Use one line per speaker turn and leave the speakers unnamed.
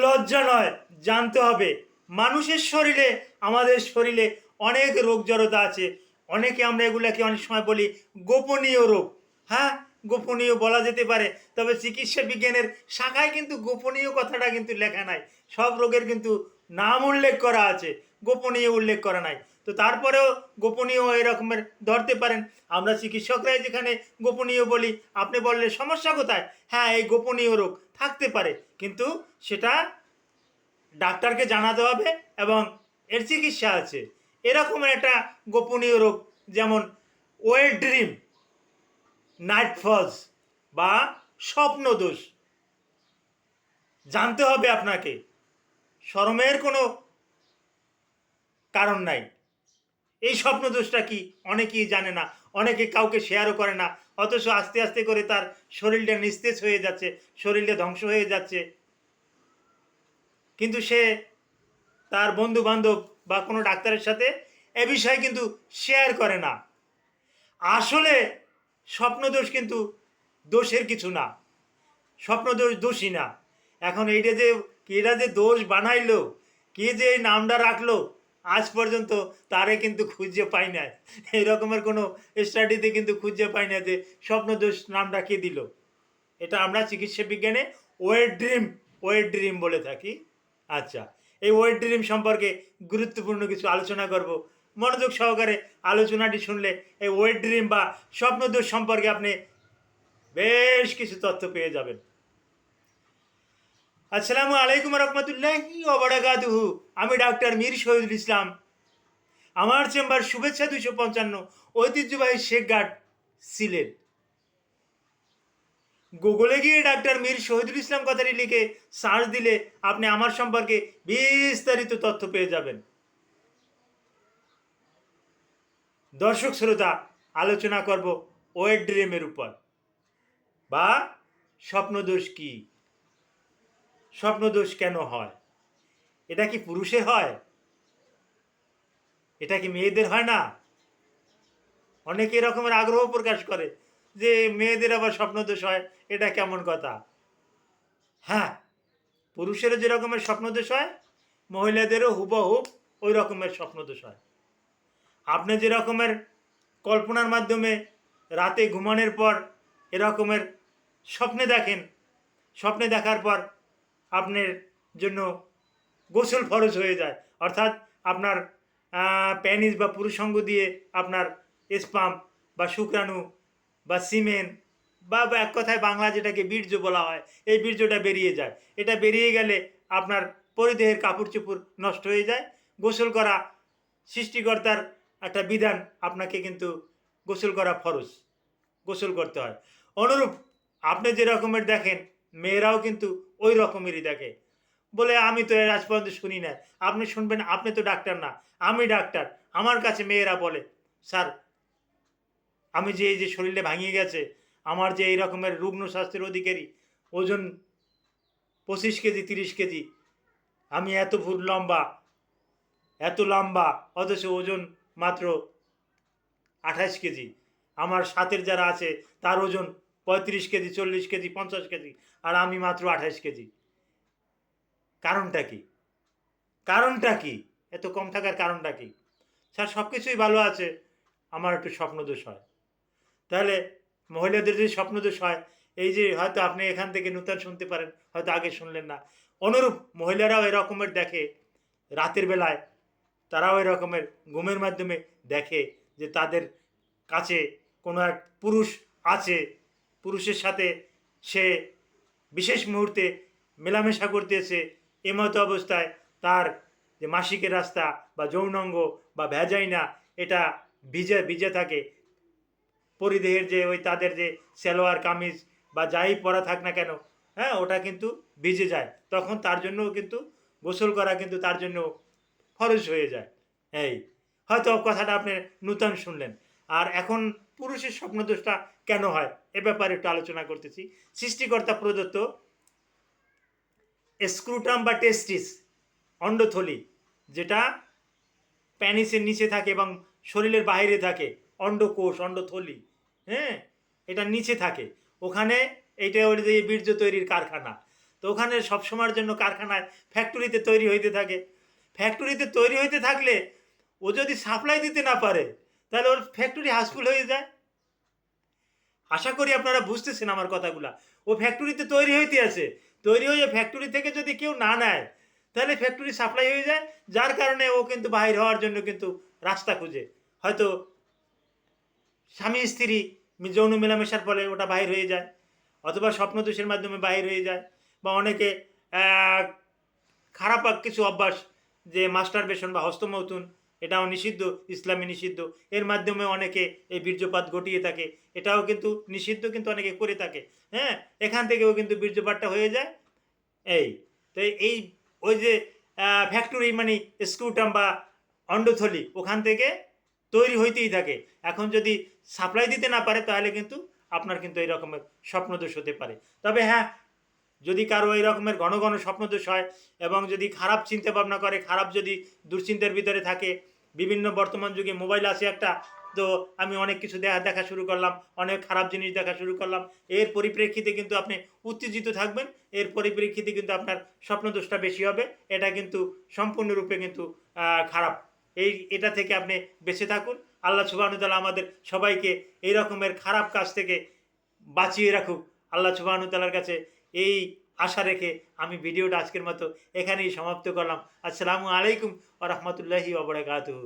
লজ্জা নয়, জানতে হবে মানুষের শরীরে, আমাদের শরীরে অনেক রোগ জড়তা আছে। অনেকে আমরা এগুলাকে অনেক সময় বলি গোপনীয় রোগ। হ্যাঁ, গোপনীয় বলা যেতে পারে, তবে চিকিৎসা বিজ্ঞানের শাখায় কিন্তু গোপনীয় কথাটা কিন্তু লেখা নাই। সব রোগের কিন্তু নাম উল্লেখ করা আছে, গোপনীয় উল্লেখ করা নাই। তো তারপরেও গোপনীয় এরকমের ধরতে পারেন। আমরা চিকিৎসকরাই যেখানে গোপনীয় বলি, আপনি বললে সমস্যা কোথায়? হ্যাঁ, এই গোপনীয় রোগ থাকতে পারে, কিন্তু সেটা ডাক্তারকে জানাতে হবে এবং এর চিকিৎসা আছে। এরকমের একটা গোপনীয় রোগ যেমন ওয়েট ড্রিম, নাইট ফলস বা স্বপ্নদোষ। জানতে হবে আপনাকে, শরমের কোনো কারণ নাই। এই স্বপ্নদোষটা কি অনেকেই জানে না, অনেকে কাউকে শেয়ারও করে না, অথচ আস্তে আস্তে করে তার শরীরটা নিস্তেজ হয়ে যাচ্ছে, শরীরটা ধ্বংস হয়ে যাচ্ছে, কিন্তু সে তার বন্ধু বান্ধব বা কোনো ডাক্তারের সাথে এ বিষয়ে কিন্তু শেয়ার করে না। আসলে স্বপ্নদোষ কিন্তু দোষের কিছু না, স্বপ্নদোষ দোষী না। এখন এটা যে দোষ বানাইলো, কে যে এই নামটা রাখলো, আজ পর্যন্ত তারে কিন্তু খুঁজে পাই না। এই রকমের কোনো স্টাডিতে কিন্তু খুঁজে পাই না যে স্বপ্নদোষ নামটা কে দিল। এটা আমরা চিকিৎসা বিজ্ঞানে ওয়েট ড্রিম বলে থাকি। আচ্ছা, এই ওয়েট ড্রিম সম্পর্কে গুরুত্বপূর্ণ কিছু আলোচনা করব। মনোযোগ সহকারে আলোচনাটি শুনলে এই ওয়েট ড্রিম বা স্বপ্নদোষ সম্পর্কে আপনি বেশ কিছু তথ্য পেয়ে যাবেন। আসসালামু আলাইকুম রহমতুল্লাহি ওয়া বারাকাতুহু। আমি ডাক্তার মীর শহীদুল ইসলাম। আমার চেম্বার শুভেচ্ছা 255, ঐতিহ্যবাহী শেখঘাট, সিলেট। গুগলে গিয়ে ডাক্তার মীর শহীদুল ইসলাম কথাটি লিখে সার্চ দিলে আপনি আমার সম্পর্কে বিস্তারিত তথ্য পেয়ে যাবেন। দর্শক শ্রোতা, আলোচনা করব ওয়েট ড্রিমের উপর বা স্বপ্নদোষ কি, স্বপ্নদোষ কেন হয়, এটা কি পুরুষের হয়, এটা কি মেয়েদের হয় না? অনেকে এরকমের আগ্রহ প্রকাশ করে যে মেয়েদের আবার স্বপ্নদোষ হয়, এটা কেমন কথা? হ্যাঁ, পুরুষেরও যে রকমের স্বপ্নদোষ হয়, মহিলাদেরও হুবহুব ওই রকমের স্বপ্নদোষ হয়। আপনি যে রকমের কল্পনার মাধ্যমে রাতে ঘুমানোর পর এরকমের স্বপ্নে দেখেন, স্বপ্নে দেখার পর আপনার জন্য গোসল ফরজ হয়ে যায়, অর্থাৎ আপনার প্যানিস বা পুরুষাঙ্গ দিয়ে আপনার স্পাম বা শুক্রাণু বা সিমেন বা এক কথায় বাংলা যেটাকে বীর্য বলা হয়, এই বীর্যটা বেরিয়ে যায়। এটা বেরিয়ে গেলে আপনার পরিদেহের কাপড় চোপড় নষ্ট হয়ে যায়। গোসল করা সৃষ্টিকর্তার একটা বিধান, আপনাকে কিন্তু গোসল করা ফরজ, গোসল করতে হয়। অনুরূপ আপনি যে রকমের দেখেন, মেয়েরাও কিন্তু ওই রকমেরই দেখে। বলে আমি তো এর আজ পর্যন্ত শুনি না। আপনি শুনবেন, আপনি তো ডাক্তার না, আমি ডাক্তার। আমার কাছে মেয়েরা বলে, স্যার আমি যে এই যে শরীরে ভাঙিয়ে গেছে, আমার যে এই রকমের রুগ্ন স্বাস্থ্যের অধিকারী, ওজন 25 কেজি 30 কেজি, আমি এত ফুট লম্বা, এত লম্বা, অথচ ওজন মাত্র 28 কেজি। আমার সাথের যারা আছে তার ওজন 35 কেজি 40 কেজি 50 কেজি, আর আমি মাত্র 28 কেজি। কারণটা কি? কারণটা কি এত কম থাকার কারণটা কি? স্যার সব কিছুই ভালো আছে, আমার একটু স্বপ্নদোষ হয়। তাহলে মহিলাদের যদি স্বপ্নদোষ হয়, এই যে হয়তো আপনি এখান থেকে নূতন শুনতে পারেন, হয়তো আগে শুনলেন না, অনুরূপ মহিলারাও এরকমের দেখে রাতের বেলায়, তারাও এরকমের ঘুমের মাধ্যমে দেখে যে তাদের কাছে কোনো এক পুরুষ আছে, পুরুষের সাথে সে বিশেষ মুহূর্তে মেলামেশা করতেছে। এমতো অবস্থায় তার যে মাসিকের রাস্তা বা যৌনাঙ্গ বা ভ্যাজাইনা, এটা ভিজে ভিজে থাকে। পরিদেহের যে ওই তাদের যে সালোয়ার কামিজ বা যাই পরা থাক না কেন, হ্যাঁ, ওটা কিন্তু ভিজে যায়। তখন তার জন্যও কিন্তু গোসল করা কিন্তু তার জন্য ফরজ হয়ে যায়। এই হয়তো কথাটা আপনি নূতন শুনলেন। আর এখন পুরুষের স্বপ্নদোষটা কেন হয় এ ব্যাপারে একটু আলোচনা করতেছি। সৃষ্টিকর্তা প্রদত্ত স্ক্রুটাম বা টেস্টিস, অন্ডথলি, যেটা প্যানিসের নিচে থাকে এবং শরীরের বাইরে থাকে, অন্ডকোষ অন্ডথলি, হ্যাঁ, এটা নিচে থাকে। ওখানে এইটা হলো যে বীর্য তৈরির কারখানা। তো ওখানে সবসময়ের জন্য কারখানায় ফ্যাক্টরিতে তৈরি হইতে থাকে। ফ্যাক্টরিতে তৈরি হইতে থাকলে ও যদি সাপ্লাই দিতে না পারে তাহলে ওর ফ্যাক্টরি হাউসফুল হয়ে যায়। আশা করি আপনারা বুঝতেছেন আমার কথাগুলা। ও ফ্যাক্টরিতে তৈরি হইতে আছে, তৈরি হয়ে ফ্যাক্টরি থেকে যদি কেউ না নেয় তাহলে ফ্যাক্টরি সাপ্লাই হয়ে যায়, যার কারণে ও কিন্তু বাহির হওয়ার জন্য কিন্তু রাস্তা খুঁজে। হয়তো স্বামী স্ত্রী যৌন মেলামেশার ফলে ওটা বাহির হয়ে যায়, অথবা স্বপ্নদোষের মাধ্যমে বাহির হয়ে যায়, বা অনেকে খারাপ কিছু অভ্যাস, যে মাস্টারবেশন বা হস্তমৈথুন, এটাও নিষিদ্ধ, ইসলামে নিষিদ্ধ, এর মাধ্যমে অনেকে এই বীর্যপাত ঘটিয়ে থাকে, এটাও কিন্তু নিষিদ্ধ, কিন্তু অনেকে করে থাকে। হ্যাঁ, এখান থেকেও কিন্তু বীর্যপাতটা হয়ে যায়। এই তো এই ওই যে ফ্যাক্টরি মানে স্ক্রুটাম বা অন্ডথলি ওখান থেকে তৈরি হইতেই থাকে। এখন যদি সাপ্লাই দিতে না পারে তাহলে কিন্তু আপনার কিন্তু এই রকমের স্বপ্নদোষ হতে পারে। তবে হ্যাঁ, যদি কারো এই রকমের ঘন ঘন স্বপ্নদোষ হয় এবং যদি খারাপ চিন্তা ভাবনা করে, খারাপ যদি দুশ্চিন্তার ভিতরে থাকে, বিভিন্ন বর্তমান যুগে মোবাইল আছে একটা, তো আমি অনেক কিছু দেখা শুরু করলাম, অনেক খারাপ জিনিস দেখা শুরু করলাম, এর পরিপ্রেক্ষিতে কিন্তু আপনি উত্তেজিত থাকবেন, এর পরিপ্রেক্ষিতে কিন্তু আপনার স্বপ্নদোষটা বেশি হবে। এটা কিন্তু সম্পূর্ণরূপে কিন্তু খারাপ। এটা থেকে আপনি বেঁচে থাকুন। আল্লাহ সুবহানাহু ওয়া তাআলা আমাদের সবাইকে এই রকমের খারাপ কাজ থেকে বাঁচিয়ে রাখুক। আল্লাহ সুবহানাহু ওয়া তাআলার কাছে এই আশা রেখে আমি ভিডিওটা আজকের মতো এখানেই সমাপ্ত করলাম। আসসালামু আলাইকুম ওয়া রাহমাতুল্লাহি ওয়া বারাকাতুহু।